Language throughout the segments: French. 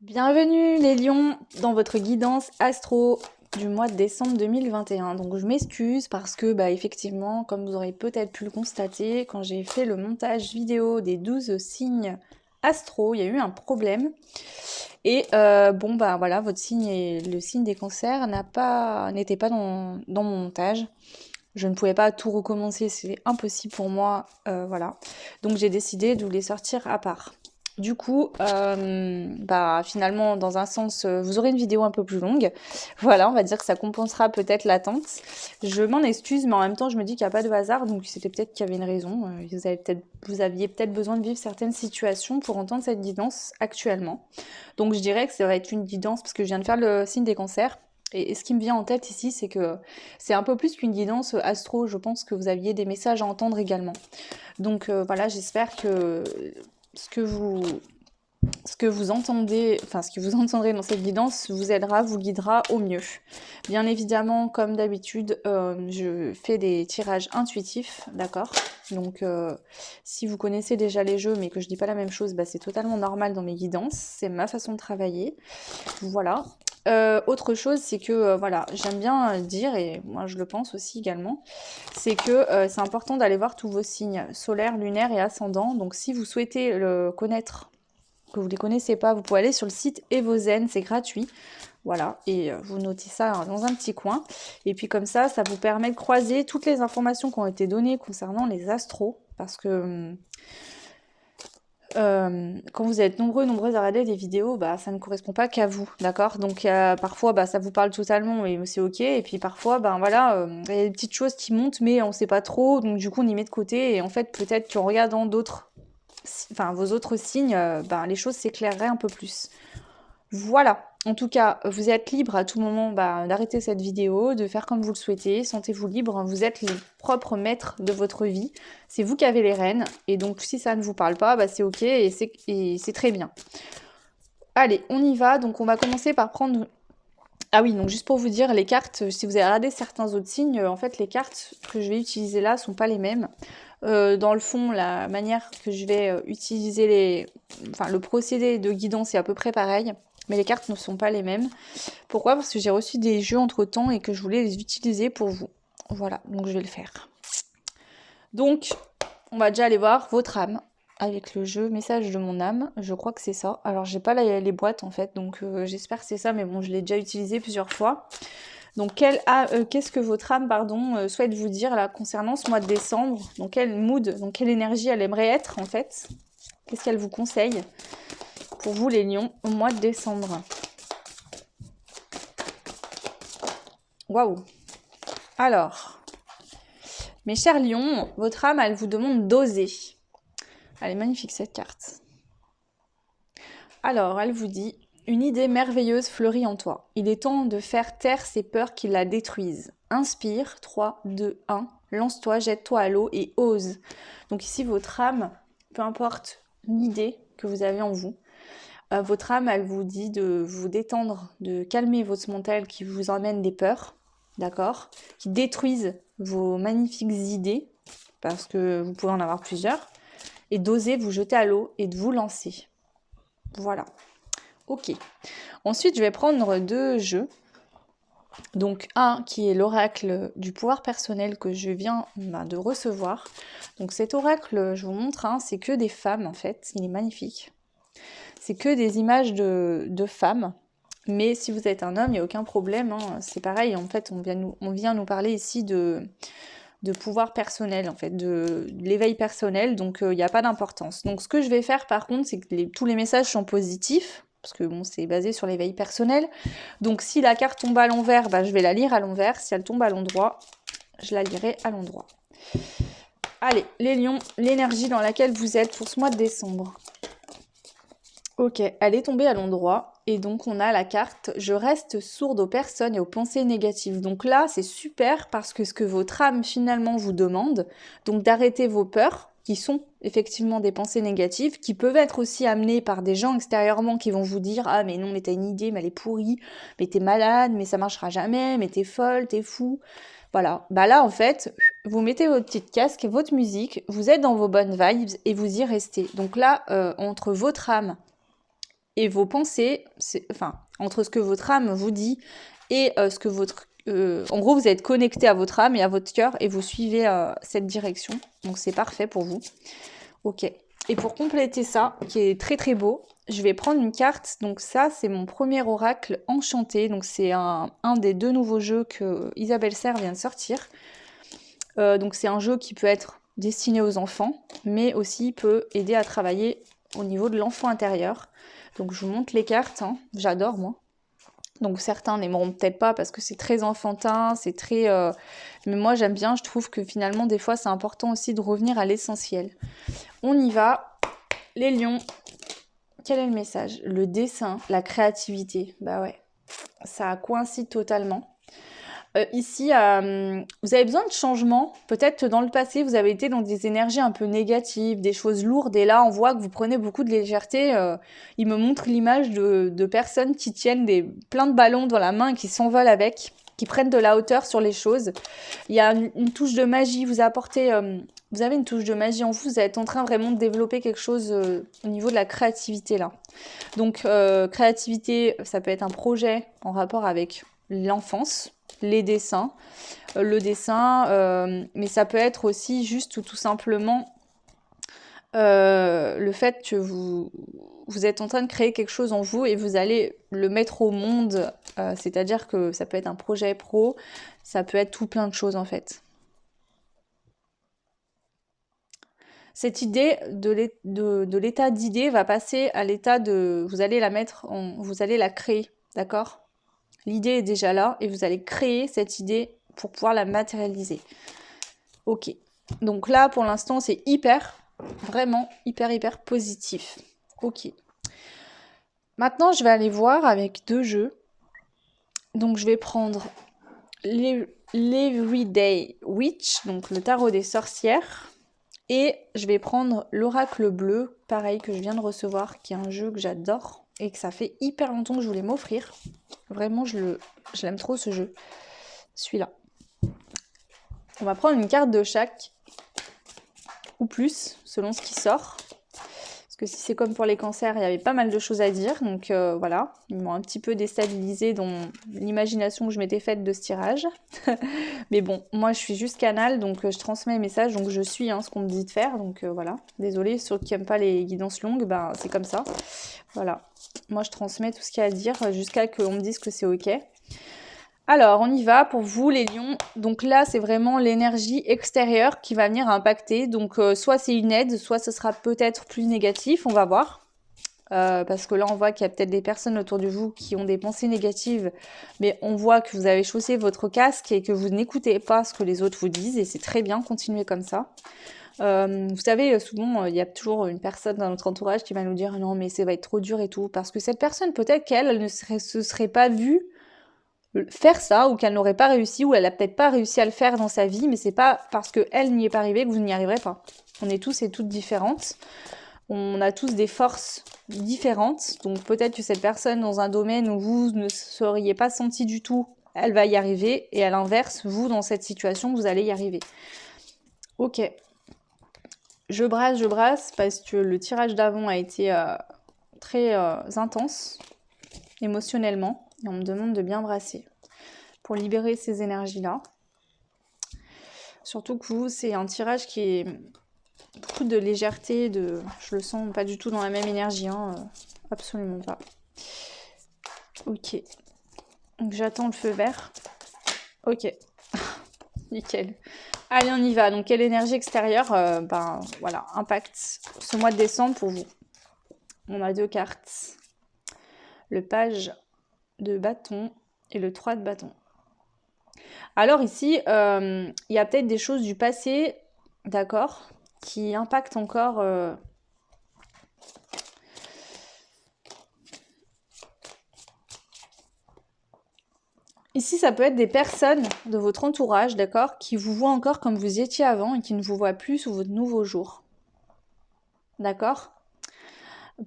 Bienvenue les lions dans votre guidance astro du mois de décembre 2021. Donc je m'excuse parce que effectivement, comme vous aurez peut-être pu le constater, quand j'ai fait le montage vidéo des 12 signes astro, il y a eu un problème. Et voilà, votre signe et le signe des cancers n'était pas dans mon montage. Je ne pouvais pas tout recommencer, c'est impossible pour moi, voilà. Donc j'ai décidé de vous les sortir à part. Du coup, finalement, dans un sens, vous aurez une vidéo un peu plus longue. Voilà, on va dire que ça compensera peut-être l'attente. Je m'en excuse, mais en même temps, je me dis qu'il n'y a pas de hasard, donc c'était peut-être qu'il y avait une raison. Vous aviez peut-être besoin de vivre certaines situations pour entendre cette guidance actuellement. Donc je dirais que ça va être une guidance, parce que je viens de faire le signe des cancers. Et ce qui me vient en tête ici, c'est que c'est un peu plus qu'une guidance astro. Je pense que vous aviez des messages à entendre également. Donc voilà, j'espère que ce que vous entendez, enfin ce que vous entendrez dans cette guidance vous aidera, vous guidera au mieux. Bien évidemment, comme d'habitude, je fais des tirages intuitifs, d'accord? Donc si vous connaissez déjà les jeux mais que je dis pas la même chose, c'est totalement normal dans mes guidances, c'est ma façon de travailler. Voilà. Autre chose, c'est que voilà, j'aime bien dire, et moi je le pense aussi également, c'est que c'est important d'aller voir tous vos signes solaires, lunaires et ascendants. Donc si vous souhaitez le connaître, que vous ne les connaissez pas, vous pouvez aller sur le site Evozen, c'est gratuit. Voilà, et vous notez ça dans un petit coin. Et puis comme ça vous permet de croiser toutes les informations qui ont été données concernant les astros. Parce que quand vous êtes nombreuses à regarder des vidéos, ça ne correspond pas qu'à vous, d'accord? Donc parfois ça vous parle totalement et c'est ok, et puis parfois voilà, il y a des petites choses qui montent mais on sait pas trop, donc du coup on y met de côté, et en fait peut-être qu'en regardant vos autres signes, les choses s'éclaireraient un peu plus. Voilà, en tout cas, vous êtes libre à tout moment d'arrêter cette vidéo, de faire comme vous le souhaitez, sentez-vous libre, vous êtes les propres maîtres de votre vie, c'est vous qui avez les rênes, et donc si ça ne vous parle pas, c'est ok et c'est très bien. Allez, on y va, donc on va commencer par prendre... Ah oui, donc juste pour vous dire, les cartes, si vous avez regardé certains autres signes, en fait les cartes que je vais utiliser là sont pas les mêmes. Dans le fond, la manière que je vais utiliser le procédé de guidance est à peu près pareil, mais les cartes ne sont pas les mêmes. Pourquoi? Parce que j'ai reçu des jeux entre temps et que je voulais les utiliser pour vous. Voilà, donc je vais le faire. Donc, on va déjà aller voir votre âme avec le jeu Message de mon âme. Je crois que c'est ça. Alors, j'ai pas les boîtes en fait, donc j'espère que c'est ça, mais bon, je l'ai déjà utilisé plusieurs fois. Donc, qu'est-ce que votre âme, souhaite vous dire là concernant ce mois de décembre? Donc, quel mood, donc quelle énergie elle aimerait être en fait? Qu'est-ce qu'elle vous conseille pour vous les lions au mois de décembre? Waouh! Alors, mes chers lions, votre âme, elle vous demande d'oser. Elle est magnifique cette carte. Alors, elle vous dit: une idée merveilleuse fleurit en toi. Il est temps de faire taire ces peurs qui la détruisent. Inspire, 3, 2, 1, lance-toi, jette-toi à l'eau et ose. Donc ici, votre âme, peu importe l'idée que vous avez en vous, votre âme, elle vous dit de vous détendre, de calmer votre mental qui vous emmène des peurs, d'accord? Qui détruisent vos magnifiques idées, parce que vous pouvez en avoir plusieurs, et d'oser vous jeter à l'eau et de vous lancer. Voilà. Ok. Ensuite, je vais prendre 2 jeux. Donc un qui est l'oracle du pouvoir personnel que je viens de recevoir. Donc cet oracle, je vous montre, c'est que des femmes en fait, il est magnifique. C'est que des images de femmes, mais si vous êtes un homme, il n'y a aucun problème, c'est pareil, en fait on vient nous parler ici de pouvoir personnel, en fait, de l'éveil personnel, donc il n'y a pas d'importance. Donc ce que je vais faire par contre, c'est que tous les messages sont positifs, parce que bon, c'est basé sur l'éveil personnel. Donc si la carte tombe à l'envers, je vais la lire à l'envers. Si elle tombe à l'endroit, je la lirai à l'endroit. Allez, les lions, l'énergie dans laquelle vous êtes pour ce mois de décembre. Ok, elle est tombée à l'endroit. Et donc on a la carte « Je reste sourde aux personnes et aux pensées négatives ». Donc là, c'est super parce que ce que votre âme finalement vous demande, donc d'arrêter vos peurs, qui sont effectivement des pensées négatives, qui peuvent être aussi amenées par des gens extérieurement qui vont vous dire « Ah mais non, mais t'as une idée, mais elle est pourrie, mais t'es malade, mais ça marchera jamais, mais t'es folle, t'es fou ». Voilà, bah là en fait, vous mettez votre petite casque, votre musique, vous êtes dans vos bonnes vibes et vous y restez. Donc là, entre votre âme et vos pensées, enfin, entre ce que votre âme vous dit et ce que votre... en gros, vous êtes connecté à votre âme et à votre cœur et vous suivez cette direction. Donc c'est parfait pour vous. Ok. Et pour compléter ça, qui est très très beau, je vais prendre une carte. Donc ça, c'est mon premier oracle enchanté. Donc c'est un des 2 nouveaux jeux que Isabelle Serre vient de sortir. Donc c'est un jeu qui peut être destiné aux enfants, mais aussi peut aider à travailler au niveau de l'enfant intérieur. Donc je vous montre les cartes, hein. J'adore moi. Donc certains n'aimeront peut-être pas parce que c'est très enfantin, c'est très... Mais moi j'aime bien, je trouve que finalement des fois c'est important aussi de revenir à l'essentiel. On y va, les lions. Quel est le message? Le dessin, la créativité. Bah ouais, ça coïncide totalement. Ici, vous avez besoin de changement. Peut-être dans le passé, vous avez été dans des énergies un peu négatives, des choses lourdes. Et là, on voit que vous prenez beaucoup de légèreté. Il me montre l'image de personnes qui tiennent plein de ballons dans la main et qui s'envolent avec, qui prennent de la hauteur sur les choses. Il y a une touche de magie. Vous avez une touche de magie en vous. Vous êtes en train vraiment de développer quelque chose au niveau de la créativité là. Donc, créativité, ça peut être un projet en rapport avec l'enfance, les dessins, le dessin, mais ça peut être aussi juste tout simplement le fait que vous êtes en train de créer quelque chose en vous et vous allez le mettre au monde, c'est-à-dire que ça peut être un projet pro, ça peut être tout plein de choses en fait. Cette idée de l'état d'idée va passer à l'état de... Vous allez vous allez la créer, d'accord? L'idée est déjà là et vous allez créer cette idée pour pouvoir la matérialiser. Ok. Donc là, pour l'instant, c'est vraiment hyper positif. Ok. Maintenant, je vais aller voir avec 2 jeux. Donc, je vais prendre l'Everyday Witch, donc le tarot des sorcières. Et je vais prendre l'oracle bleu, pareil, que je viens de recevoir, qui est un jeu que j'adore et que ça fait hyper longtemps que je voulais m'offrir. Vraiment, je l'aime trop ce jeu. Celui-là. On va prendre une carte de chaque, ou plus, selon ce qui sort. Parce que si c'est comme pour les cancers, il y avait pas mal de choses à dire. Donc voilà, ils m'ont un petit peu déstabilisé dans l'imagination que je m'étais faite de ce tirage. Mais bon, moi je suis juste canal, donc je transmets les messages, donc je suis ce qu'on me dit de faire. Donc voilà, désolée, ceux qui n'aiment pas les guidances longues, ben c'est comme ça. Voilà, moi je transmets tout ce qu'il y a à dire jusqu'à qu'on me dise que c'est ok. Alors, on y va pour vous les lions. Donc là, c'est vraiment l'énergie extérieure qui va venir impacter. Donc soit c'est une aide, soit ce sera peut-être plus négatif, on va voir. Parce que là, on voit qu'il y a peut-être des personnes autour de vous qui ont des pensées négatives, mais on voit que vous avez chaussé votre casque et que vous n'écoutez pas ce que les autres vous disent, et c'est très bien, continuez comme ça. Vous savez, souvent, il y a toujours une personne dans notre entourage qui va nous dire « Non, mais ça va être trop dur et tout », parce que cette personne, peut-être qu'elle ne se serait pas vue faire ça, ou qu'elle n'aurait pas réussi, ou elle a peut-être pas réussi à le faire dans sa vie, mais c'est pas parce qu'elle n'y est pas arrivée que vous n'y arriverez pas. On est tous et toutes différentes. On a tous des forces différentes. Donc peut-être que cette personne dans un domaine où vous ne seriez pas senti du tout, elle va y arriver. Et à l'inverse, vous dans cette situation, vous allez y arriver. Ok. Je brasse parce que le tirage d'avant a été très intense émotionnellement. Et on me demande de bien brasser pour libérer ces énergies-là. Surtout que vous, c'est un tirage qui est beaucoup de légèreté, je le sens pas du tout dans la même énergie, absolument pas. Ok, donc j'attends le feu vert. Ok, nickel. Allez, on y va. Donc, quelle énergie extérieure voilà, impact ce mois de décembre pour vous. On a 2 cartes. Le page de bâton et le 3 de bâton. Alors ici, il y a peut-être des choses du passé, d'accord, qui impactent encore... Ici, ça peut être des personnes de votre entourage, d'accord, qui vous voient encore comme vous étiez avant et qui ne vous voient plus sous votre nouveau jour. d'accord?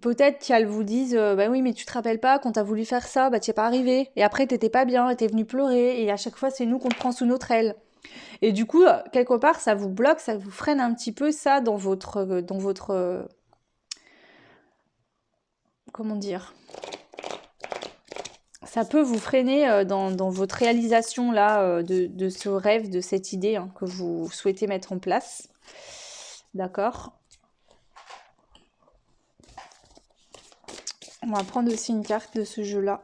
Peut-être qu'elles vous disent bah oui, mais tu te rappelles pas, quand t'as voulu faire ça, bah t'y es pas arrivé. Et après, t'étais pas bien, et t'es venu pleurer, et à chaque fois, c'est nous qu'on te prend sous notre aile. Et du coup, quelque part, ça vous bloque, ça vous freine un petit peu ça dans votre, comment dire? Ça peut vous freiner dans votre réalisation là de ce rêve, de cette idée hein, que vous souhaitez mettre en place. D'accord? On va prendre aussi une carte de ce jeu-là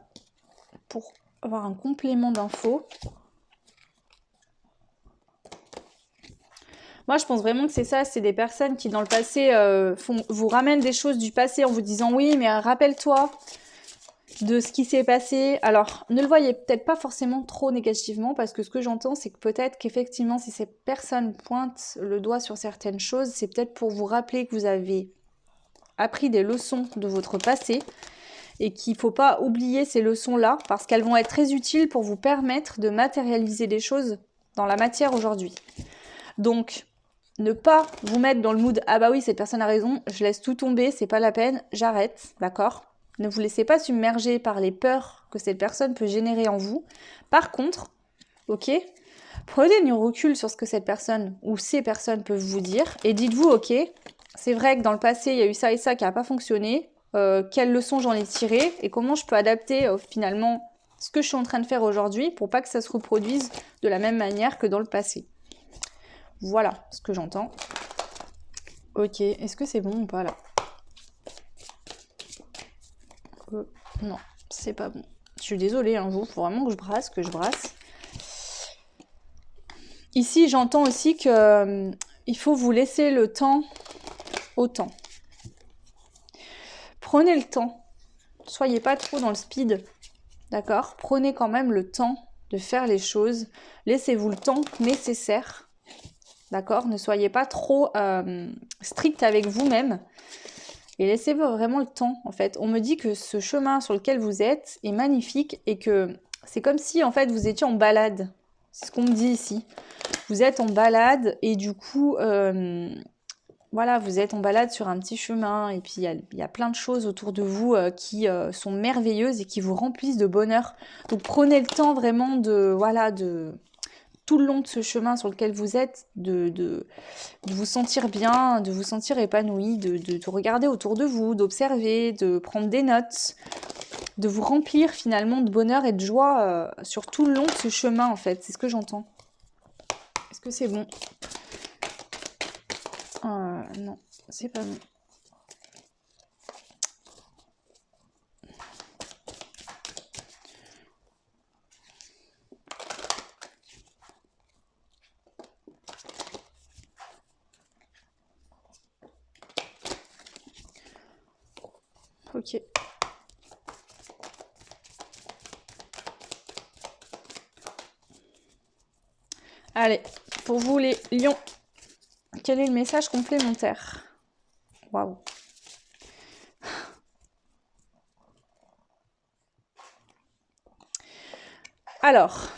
pour avoir un complément d'infos. Moi, je pense vraiment que c'est ça, c'est des personnes qui, dans le passé, vous ramènent des choses du passé en vous disant « Oui, mais rappelle-toi de ce qui s'est passé. » Alors, ne le voyez peut-être pas forcément trop négativement, parce que ce que j'entends, c'est que peut-être qu'effectivement, si ces personnes pointent le doigt sur certaines choses, c'est peut-être pour vous rappeler que vous avez appris des leçons de votre passé, et qu'il ne faut pas oublier ces leçons-là, parce qu'elles vont être très utiles pour vous permettre de matérialiser des choses dans la matière aujourd'hui. Donc, ne pas vous mettre dans le mood « Ah bah oui, cette personne a raison, je laisse tout tomber, c'est pas la peine, j'arrête », d'accord ? Ne vous laissez pas submerger par les peurs que cette personne peut générer en vous. Par contre, ok, prenez du recul sur ce que cette personne ou ces personnes peuvent vous dire et dites-vous « Ok, c'est vrai que dans le passé, il y a eu ça et ça qui n'a pas fonctionné. Quelles leçons j'en ai tirées et comment je peux adapter finalement ce que je suis en train de faire aujourd'hui pour pas que ça se reproduise de la même manière que dans le passé. » Voilà ce que j'entends. Ok, est-ce que c'est bon ou pas là? Non, c'est pas bon. Je suis désolée, hein, vous, faut vraiment que je brasse. Ici, j'entends aussi que il faut vous laisser le temps au temps. Prenez le temps. Soyez pas trop dans le speed, d'accord? Prenez quand même le temps de faire les choses. Laissez-vous le temps nécessaire, d'accord? Ne soyez pas trop strict avec vous-même. Et laissez-vous vraiment le temps, en fait. On me dit que ce chemin sur lequel vous êtes est magnifique et que c'est comme si, en fait, vous étiez en balade. C'est ce qu'on me dit ici. Vous êtes en balade et du coup, voilà, vous êtes en balade sur un petit chemin et puis il y a plein de choses autour de vous qui sont merveilleuses et qui vous remplissent de bonheur. Donc prenez le temps vraiment de tout le long de ce chemin sur lequel vous êtes, de vous sentir bien, de vous sentir épanoui, de regarder autour de vous, d'observer, de prendre des notes, de vous remplir finalement de bonheur et de joie sur tout le long de ce chemin en fait. C'est ce que j'entends. Est-ce que c'est bon? Non, c'est pas bon. Ok. Allez, pour vous les lions, quel est le message complémentaire? Waouh. Alors,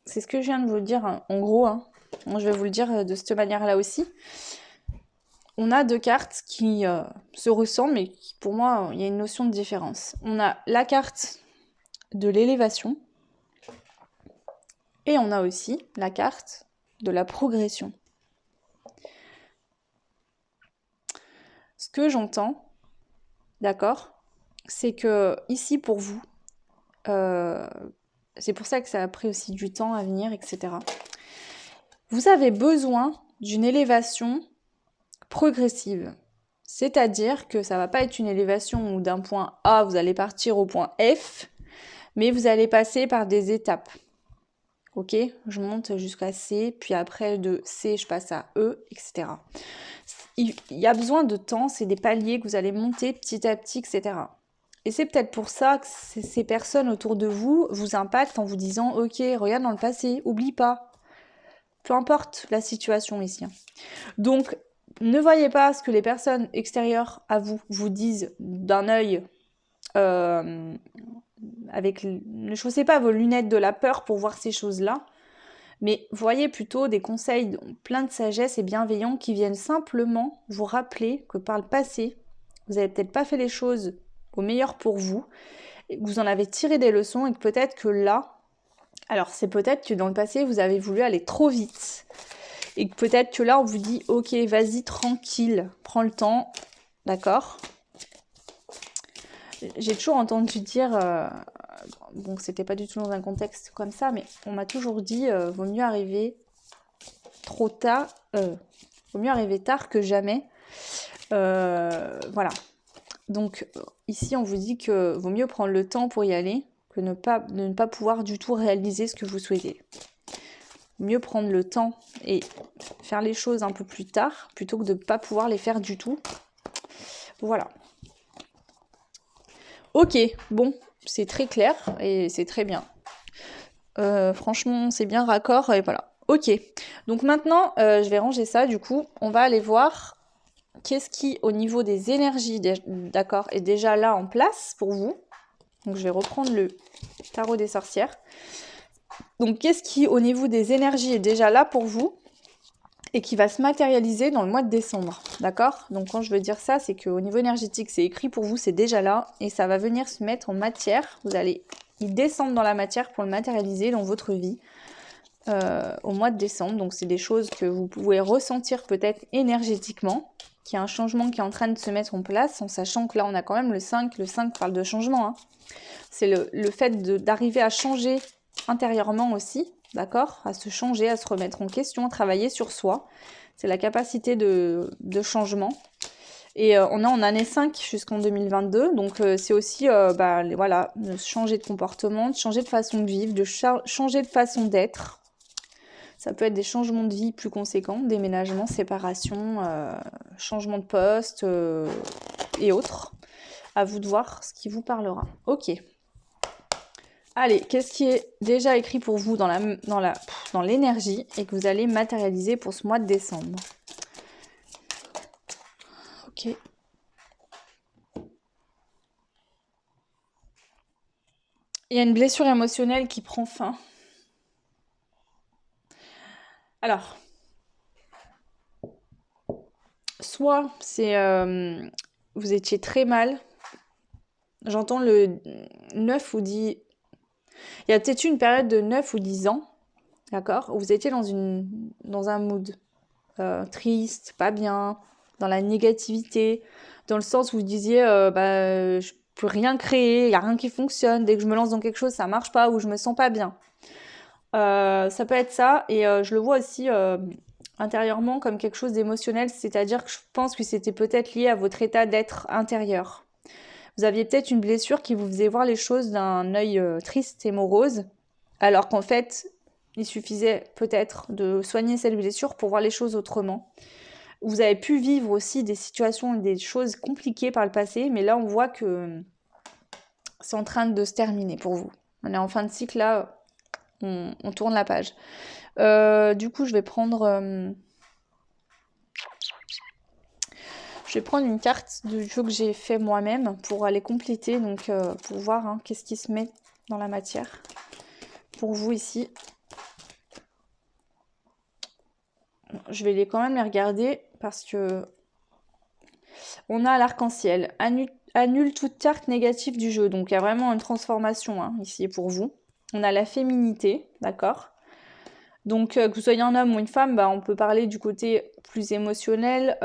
c'est ce que je viens de vous dire hein, en gros. Hein. Je vais vous le dire de cette manière-là aussi. On a deux cartes qui se ressemblent, mais qui, pour moi, il y a une notion de différence. On a la carte de l'élévation et on a aussi la carte de la progression. Ce que j'entends, d'accord, c'est que ici pour vous, c'est pour ça que ça a pris aussi du temps à venir, etc. Vous avez besoin d'une élévation progressive. C'est-à-dire que ça va pas être une élévation où d'un point A, vous allez partir au point F, mais vous allez passer par des étapes. Ok, je monte jusqu'à C, puis après de C, je passe à E, etc. Il y a besoin de temps, c'est des paliers que vous allez monter petit à petit, etc. Et c'est peut-être pour ça que ces personnes autour de vous vous impactent en vous disant « Ok, regarde dans le passé, oublie pas. » Peu importe la situation ici. Donc, ne voyez pas ce que les personnes extérieures à vous vous disent d'un œil avec, ne chaussez pas vos lunettes de la peur pour voir ces choses-là, Mais voyez plutôt des conseils pleins de sagesse et bienveillants qui viennent simplement vous rappeler que par le passé, vous n'avez peut-être pas fait les choses au meilleur pour vous, et que vous en avez tiré des leçons et que peut-être que là, alors c'est peut-être que dans le passé, vous avez voulu aller trop vite. Et que peut-être que là, on vous dit, ok, vas-y, tranquille, prends le temps, d'accord? J'ai toujours entendu dire, bon, c'était pas du tout dans un contexte comme ça, mais on m'a toujours dit, vaut mieux arriver trop tard, vaut mieux arriver tard que jamais. Voilà. Donc ici, on vous dit que vaut mieux prendre le temps pour y aller que de ne pas pouvoir du tout réaliser ce que vous souhaitez. Mieux prendre le temps et faire les choses un peu plus tard plutôt que de ne pas pouvoir les faire du tout. Voilà. Ok, bon, c'est très clair et c'est très bien. Franchement, c'est bien raccord et voilà. Ok, donc maintenant, je vais ranger ça. Du coup, on va aller voir qu'est-ce qui, au niveau des énergies, d'accord, est déjà là en place pour vous. Donc, je vais reprendre le tarot des sorcières. Donc, qu'est-ce qui, au niveau des énergies, est déjà là pour vous et qui va se matérialiser dans le mois de décembre, d'accord? Donc, quand je veux dire ça, c'est qu'au niveau énergétique, c'est écrit pour vous, c'est déjà là et ça va venir se mettre en matière. Vous allez y descendre dans la matière pour le matérialiser dans votre vie au mois de décembre. Donc, c'est des choses que vous pouvez ressentir peut-être énergétiquement, qu'il y a un changement qui est en train de se mettre en place, en sachant que là, on a quand même le 5. Le 5 parle de changement, hein. C'est le fait d'arriver à changer intérieurement aussi, d'accord? À se changer, à se remettre en question, à travailler sur soi. C'est la capacité de changement. Et on est en année 5 jusqu'en 2022, donc c'est aussi voilà, de changer de comportement, de changer de façon de vivre, de changer de façon d'être. Ça peut être des changements de vie plus conséquents, déménagement, séparation, changement de poste et autres. À vous de voir ce qui vous parlera. Ok. Allez, qu'est-ce qui est déjà écrit pour vous dans l'énergie et que vous allez matérialiser pour ce mois de décembre? Ok. Il y a une blessure émotionnelle qui prend fin. Alors, soit c'est vous étiez très mal. J'entends le 9 ou 10. Il y a peut-être eu une période de 9 ou 10 ans, d'accord, où vous étiez dans un mood triste, pas bien, dans la négativité, dans le sens où vous disiez je peux rien créer, il n'y a rien qui fonctionne, dès que je me lance dans quelque chose, ça marche pas ou je me sens pas bien. Ça peut être ça, et je le vois aussi intérieurement comme quelque chose d'émotionnel, c'est-à-dire que je pense que c'était peut-être lié à votre état d'être intérieur. Vous aviez peut-être une blessure qui vous faisait voir les choses d'un œil triste et morose, alors qu'en fait, il suffisait peut-être de soigner cette blessure pour voir les choses autrement. Vous avez pu vivre aussi des situations, des choses compliquées par le passé, mais là, on voit que c'est en train de se terminer pour vous. On est en fin de cycle, là, on tourne la page. Du coup, je vais prendre une carte du jeu que j'ai fait moi-même pour aller compléter, donc pour voir qu'est-ce qui se met dans la matière pour vous ici. Je vais quand même les regarder parce que on a l'arc-en-ciel. Annule toute carte négative du jeu. Donc il y a vraiment une transformation ici pour vous. On a la féminité, d'accord? Donc que vous soyez un homme ou une femme, on peut parler du côté plus émotionnel,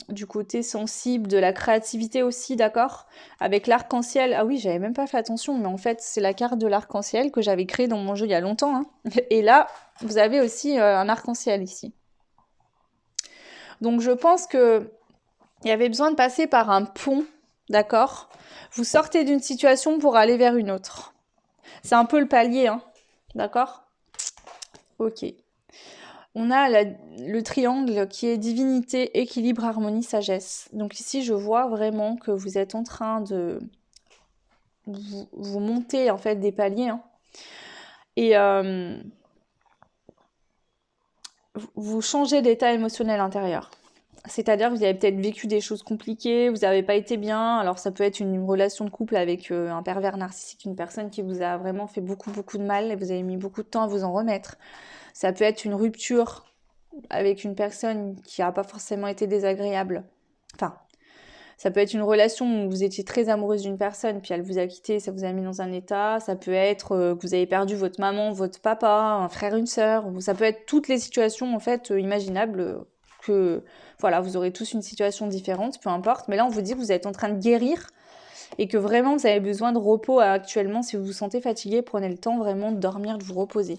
du côté sensible, de la créativité aussi, d'accord? Avec l'arc-en-ciel. Ah oui, j'avais même pas fait attention, mais en fait c'est la carte de l'arc-en-ciel que j'avais créée dans mon jeu il y a longtemps, hein. Et là, vous avez aussi un arc-en-ciel ici. Donc je pense que il y avait besoin de passer par un pont, d'accord? Vous sortez d'une situation pour aller vers une autre. C'est un peu le palier, hein, d'accord? Ok. On a le triangle qui est divinité, équilibre, harmonie, sagesse. Donc ici, je vois vraiment que vous êtes en train de vous monter en fait des paliers, hein. Et vous changez d'état émotionnel intérieur. C'est-à-dire que vous avez peut-être vécu des choses compliquées, vous n'avez pas été bien. Alors ça peut être une relation de couple avec un pervers narcissique, une personne qui vous a vraiment fait beaucoup de mal et vous avez mis beaucoup de temps à vous en remettre. Ça peut être une rupture avec une personne qui n'a pas forcément été désagréable. Enfin, ça peut être une relation où vous étiez très amoureuse d'une personne, puis elle vous a quitté, ça vous a mis dans un état. Ça peut être que vous avez perdu votre maman, votre papa, un frère, une sœur. Ça peut être toutes les situations en fait imaginables que voilà, vous aurez tous une situation différente, peu importe. Mais là, on vous dit que vous êtes en train de guérir et que vraiment vous avez besoin de repos actuellement. Si vous vous sentez fatigué, prenez le temps vraiment de dormir, de vous reposer.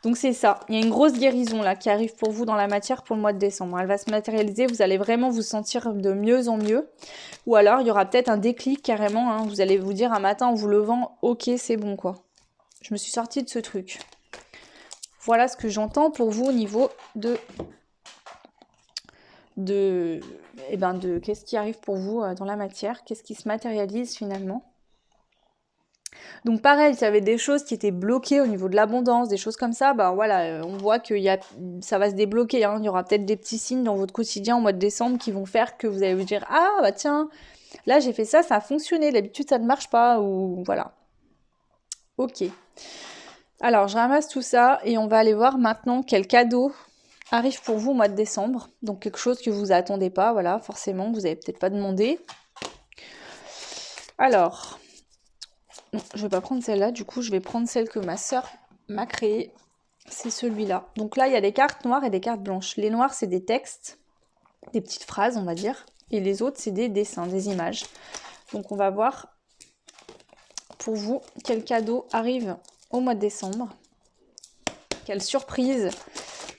Donc c'est ça, il y a une grosse guérison là qui arrive pour vous dans la matière pour le mois de décembre. Elle va se matérialiser, vous allez vraiment vous sentir de mieux en mieux. Ou alors il y aura peut-être un déclic carrément, hein. Vous allez vous dire un matin en vous levant, ok c'est bon quoi. Je me suis sortie de ce truc. Voilà ce que j'entends pour vous au niveau de qu'est-ce qui arrive pour vous dans la matière, qu'est-ce qui se matérialise finalement. Donc pareil, s'il y avait des choses qui étaient bloquées au niveau de l'abondance, des choses comme ça, bah voilà, on voit que ça va se débloquer, hein. Il y aura peut-être des petits signes dans votre quotidien au mois de décembre qui vont faire que vous allez vous dire « Ah bah tiens, là j'ai fait ça, ça a fonctionné, d'habitude ça ne marche pas » ou voilà. Ok. Alors je ramasse tout ça et on va aller voir maintenant quel cadeau arrive pour vous au mois de décembre. Donc quelque chose que vous attendez pas, voilà, forcément, vous n'avez peut-être pas demandé. Alors... Non, je vais pas prendre celle-là, du coup je vais prendre celle que ma sœur m'a créée. C'est celui-là. Donc là, il y a des cartes noires et des cartes blanches. Les noirs, c'est des textes, des petites phrases, on va dire. Et les autres, c'est des dessins, des images. Donc on va voir pour vous quel cadeau arrive au mois de décembre. Quelle surprise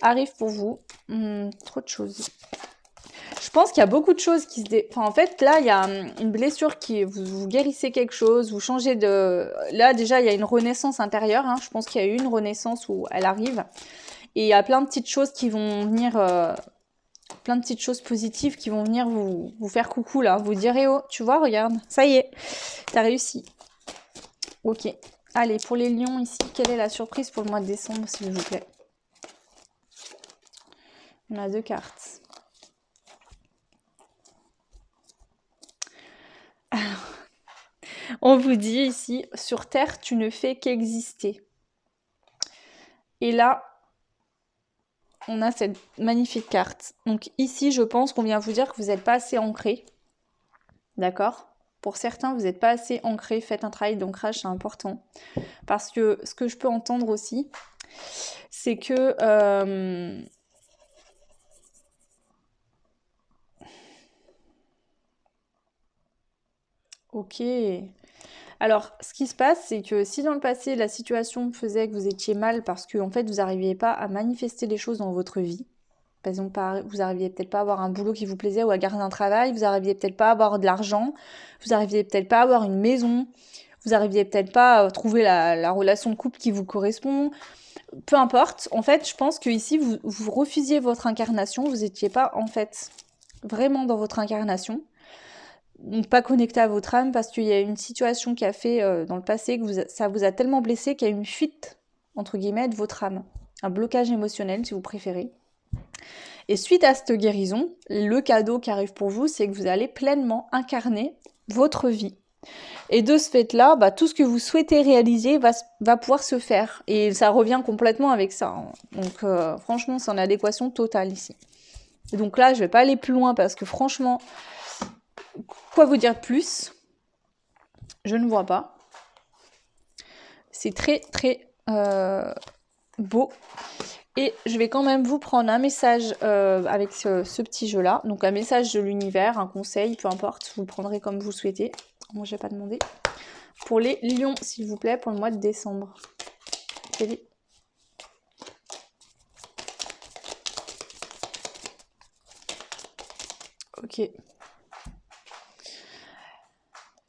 arrive pour vous. Trop de choses. Je pense qu'il y a beaucoup de choses qui se... Enfin, en fait, là, il y a une blessure qui... Vous guérissez quelque chose, vous changez de... Là, déjà, il y a une renaissance intérieure. Hein. Je pense qu'il y a eu une renaissance où elle arrive. Et il y a plein de petites choses qui vont venir... plein de petites choses positives qui vont venir vous faire coucou, là. Vous dire, oh, tu vois, regarde, ça y est, t'as réussi. Ok. Allez, pour les lions, ici, quelle est la surprise pour le mois de décembre, s'il vous plaît? On a 2 cartes. Alors, on vous dit ici, sur Terre, tu ne fais qu'exister. Et là, on a cette magnifique carte. Donc ici, je pense qu'on vient vous dire que vous n'êtes pas assez ancré. D'accord? Pour certains, vous n'êtes pas assez ancré. Faites un travail d'ancrage, c'est important. Parce que ce que je peux entendre aussi, c'est que... Ok. Alors, ce qui se passe, c'est que si dans le passé, la situation faisait que vous étiez mal parce que en fait, vous n'arriviez pas à manifester les choses dans votre vie, par exemple, vous n'arriviez peut-être pas à avoir un boulot qui vous plaisait ou à garder un travail, vous n'arriviez peut-être pas à avoir de l'argent, vous n'arriviez peut-être pas à avoir une maison, vous n'arriviez peut-être pas à trouver la relation de couple qui vous correspond, peu importe. En fait, je pense que ici, vous refusiez votre incarnation, vous n'étiez pas en fait vraiment dans votre incarnation. Donc pas connecté à votre âme parce qu'il y a une situation qui a fait dans le passé que ça vous a tellement blessé qu'il y a une fuite, entre guillemets, de votre âme. Un blocage émotionnel, si vous préférez. Et suite à cette guérison, le cadeau qui arrive pour vous, c'est que vous allez pleinement incarner votre vie. Et de ce fait-là, bah, tout ce que vous souhaitez réaliser va pouvoir se faire. Et ça revient complètement avec ça. Hein. Donc franchement, c'est en adéquation totale ici. Et donc là, je vais pas aller plus loin parce que franchement... Quoi vous dire plus? Je ne vois pas. C'est très très beau. Et je vais quand même vous prendre un message avec ce petit jeu-là. Donc un message de l'univers, un conseil, peu importe. Vous le prendrez comme vous le souhaitez. Moi, je vais pas demander. Pour les lions, s'il vous plaît, pour le mois de décembre. Ok.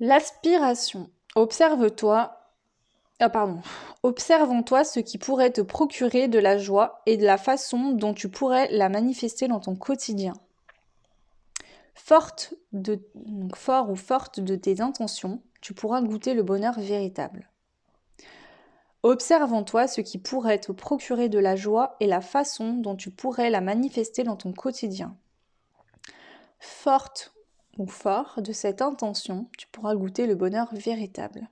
L'aspiration. Observe-toi. Ah pardon. Observe en toi ce qui pourrait te procurer de la joie et de la façon dont tu pourrais la manifester dans ton quotidien. Fort ou forte de tes intentions, tu pourras goûter le bonheur véritable. Observe en toi ce qui pourrait te procurer de la joie et la façon dont tu pourrais la manifester dans ton quotidien. Forte ou fort de cette intention, tu pourras goûter le bonheur véritable.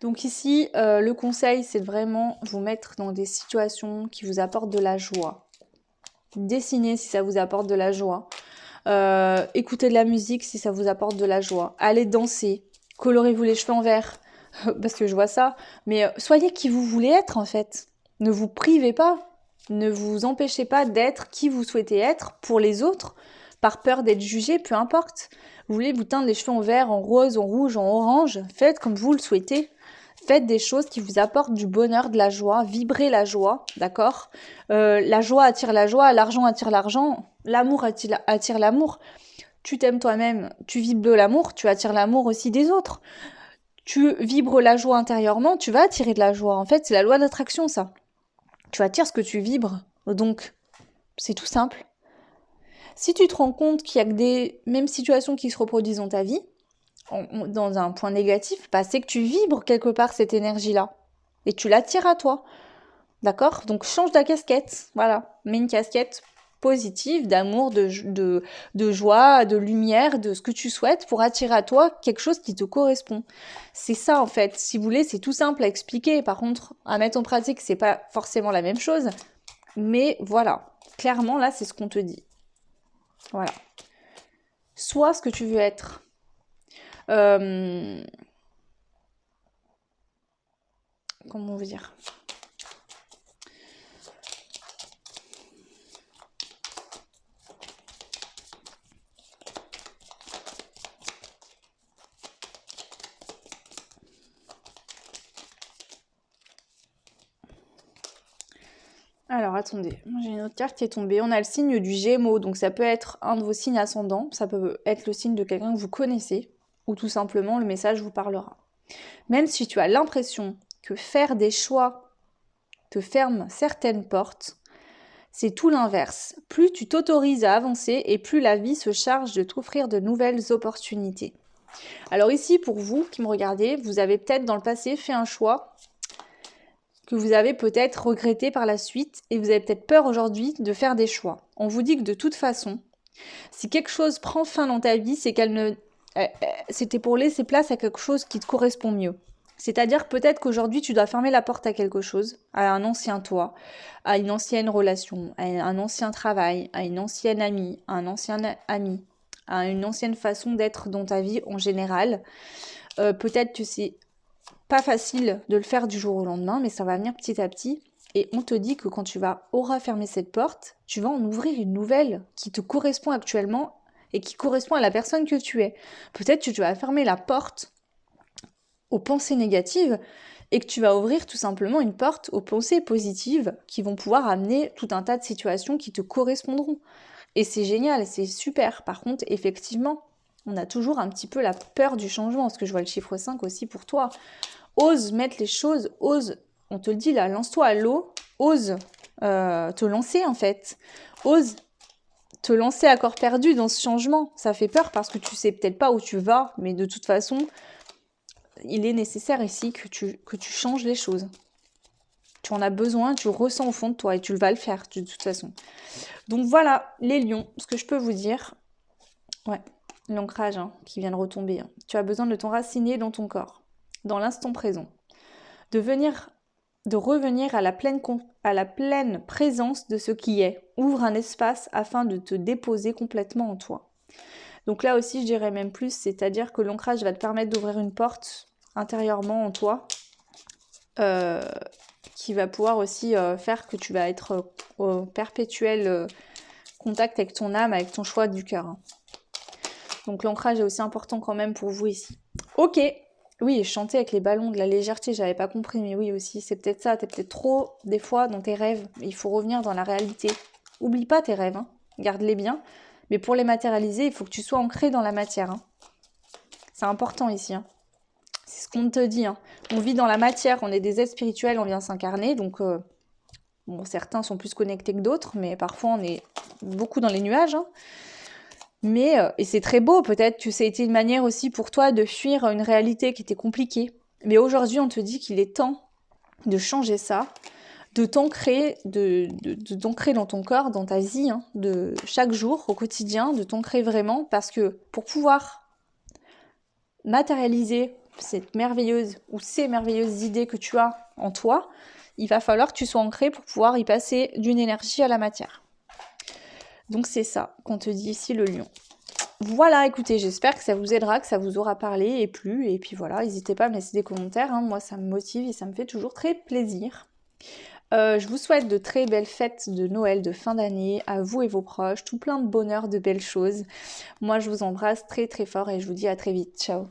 Donc ici, le conseil, c'est de vraiment vous mettre dans des situations qui vous apportent de la joie. Dessiner si ça vous apporte de la joie. Écouter de la musique si ça vous apporte de la joie. Allez danser. Colorez-vous les cheveux en vert. Parce que je vois ça. Mais soyez qui vous voulez être, en fait. Ne vous privez pas. Ne vous empêchez pas d'être qui vous souhaitez être pour les autres, par peur d'être jugé, peu importe. Vous voulez vous teindre les cheveux en vert, en rose, en rouge, en orange. Faites comme vous le souhaitez. Faites des choses qui vous apportent du bonheur, de la joie, vibrez la joie, d'accord? La joie attire la joie, l'argent attire l'argent, l'amour attire l'amour. Tu t'aimes toi-même, tu vibres l'amour, tu attires l'amour aussi des autres. Tu vibres la joie intérieurement, tu vas attirer de la joie. En fait, c'est la loi d'attraction, ça. Tu attires ce que tu vibres. Donc, c'est tout simple. Si tu te rends compte qu'il y a que des mêmes situations qui se reproduisent dans ta vie, dans un point négatif, bah, c'est que tu vibres quelque part cette énergie-là. Et tu l'attires à toi. D'accord? Donc change ta casquette. Voilà. Mets une casquette positive, d'amour, de joie, de lumière, de ce que tu souhaites pour attirer à toi quelque chose qui te correspond. C'est ça en fait. Si vous voulez, c'est tout simple à expliquer. Par contre, à mettre en pratique, c'est pas forcément la même chose. Mais voilà. Clairement, là, c'est ce qu'on te dit. Voilà. Sois ce que tu veux être. Comment vous dire? Alors, attendez, j'ai une autre carte qui est tombée. On a le signe du Gémeaux, donc ça peut être un de vos signes ascendants, ça peut être le signe de quelqu'un que vous connaissez, ou tout simplement le message vous parlera. Même si tu as l'impression que faire des choix te ferme certaines portes, c'est tout l'inverse. Plus tu t'autorises à avancer et plus la vie se charge de t'offrir de nouvelles opportunités. Alors ici, pour vous qui me regardez, vous avez peut-être dans le passé fait un choix que vous avez peut-être regretté par la suite et vous avez peut-être peur aujourd'hui de faire des choix. On vous dit que de toute façon, si quelque chose prend fin dans ta vie, c'est qu'elle ne... c'était pour laisser place à quelque chose qui te correspond mieux. C'est-à-dire peut-être qu'aujourd'hui, tu dois fermer la porte à quelque chose, à un ancien toi, à une ancienne relation, à un ancien travail, à une ancienne amie, à un ancien ami, à une ancienne façon d'être dans ta vie en général. Peut-être que c'est pas facile de le faire du jour au lendemain, mais ça va venir petit à petit. Et on te dit que quand tu auras fermé cette porte, tu vas en ouvrir une nouvelle qui te correspond actuellement et qui correspond à la personne que tu es. Peut-être que tu vas fermer la porte aux pensées négatives et que tu vas ouvrir tout simplement une porte aux pensées positives qui vont pouvoir amener tout un tas de situations qui te correspondront. Et c'est génial, c'est super. Par contre, effectivement, on a toujours un petit peu la peur du changement, parce que je vois le chiffre 5 aussi pour toi. Ose mettre les choses, ose, on te le dit là, lance-toi à l'eau, ose te lancer en fait. Ose te lancer à corps perdu dans ce changement. Ça fait peur parce que tu sais peut-être pas où tu vas, mais de toute façon, il est nécessaire ici que tu changes les choses. Tu en as besoin, tu le ressens au fond de toi et tu vas le faire de toute façon. Donc voilà, les lions, ce que je peux vous dire. Ouais, l'ancrage qui vient de retomber. Tu as besoin de t'enraciner dans ton corps, dans l'instant présent. De revenir à la pleine présence de ce qui est. Ouvre un espace afin de te déposer complètement en toi. Donc là aussi, je dirais même plus, c'est-à-dire que l'ancrage va te permettre d'ouvrir une porte intérieurement en toi qui va pouvoir aussi faire que tu vas être au perpétuel contact avec ton âme, avec ton choix du cœur. Donc l'ancrage est aussi important quand même pour vous ici. Ok, oui, chanter avec les ballons, de la légèreté, j'avais pas compris, mais oui aussi, c'est peut-être ça, t'es peut-être trop, des fois, dans tes rêves, il faut revenir dans la réalité. Oublie pas tes rêves, garde-les bien, mais pour les matérialiser, il faut que tu sois ancré dans la matière. C'est important ici. C'est ce qu'on te dit. On vit dans la matière, on est des êtres spirituels, on vient s'incarner, donc bon, certains sont plus connectés que d'autres, mais parfois on est beaucoup dans les nuages. Mais, et c'est très beau, peut-être que ça a été une manière aussi pour toi de fuir une réalité qui était compliquée. Mais aujourd'hui, on te dit qu'il est temps de changer ça, de t'ancrer dans ton corps, dans ta vie, de chaque jour, au quotidien, de t'ancrer vraiment, parce que pour pouvoir matérialiser cette merveilleuse ou ces merveilleuses idées que tu as en toi, il va falloir que tu sois ancré pour pouvoir y passer d'une énergie à la matière. Donc c'est ça qu'on te dit ici, le lion. Voilà, écoutez, j'espère que ça vous aidera, que ça vous aura parlé et plu. Et puis voilà, n'hésitez pas à me laisser des commentaires, hein. Moi ça me motive et ça me fait toujours très plaisir. Je vous souhaite de très belles fêtes de Noël, de fin d'année, à vous et vos proches, tout plein de bonheur, de belles choses. Moi je vous embrasse très très fort et je vous dis à très vite. Ciao.